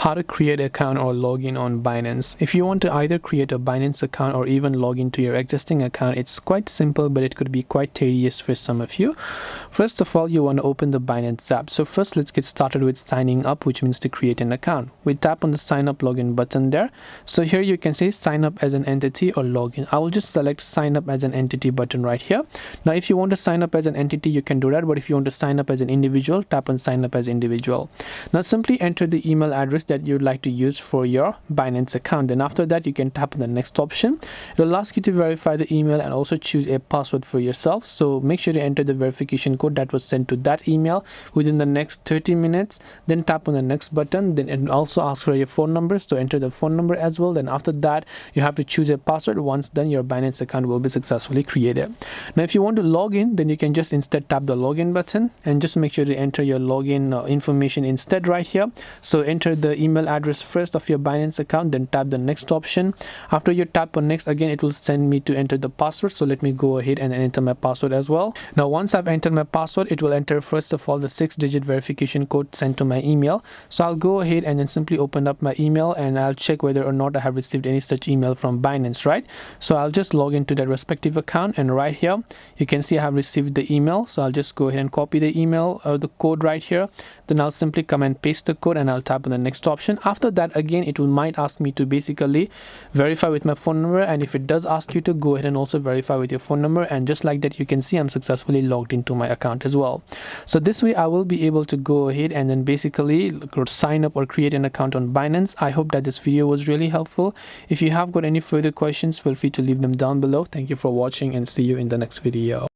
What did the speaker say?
How to create an account or login on Binance. If you want to either create a Binance account or even log into your existing account, it's quite simple, but it could be quite tedious for some of you. First of all, you want to open the Binance app. So first, let's get started with signing up, which means to create an account. We tap on the sign up login button there. So here you can say sign up as an entity or login. I will just select sign up as an entity button right here. Now, if you want to sign up as an entity, you can do that. But if you want to sign up as an individual, tap on sign up as individual. Now simply enter the email address that you'd like to use for your Binance account. Then after that, you can tap on the next option. It will ask you to verify the email and also choose a password for yourself. So make sure to enter the verification code that was sent to that email within the next 30 minutes. Then tap on the next button. Then it also asks for your phone number, so enter the phone number as well. Then after that, you have to choose a password. Once done, your Binance account will be successfully created. Now if you want to log in, then you can just instead tap the login button and just make sure to enter your login information instead right here. So enter the email address first of your Binance account, then tap the next option. After you tap on next, again it will send me to enter the password. So let me go ahead and enter my password as well. Now once I've entered my password, it will enter first of all the 6-digit verification code sent to my email. So I'll go ahead and then simply open up my email and I'll check whether or not I have received any such email from Binance, right? So I'll just log into that respective account, and right here you can see I have received the email. So I'll just go ahead and copy the email or the code right here. Then I'll simply come and paste the code and I'll tap on the next option. After that, again it might ask me to basically verify with my phone number, and if it does ask you to, go ahead and also verify with your phone number, and just like that you can see I'm successfully logged into my account as well. So this way I will be able to go ahead and then basically sign up or create an account on Binance. I hope that this video was really helpful. If you have got any further questions, feel free to leave them down below. Thank you for watching and see you in the next video.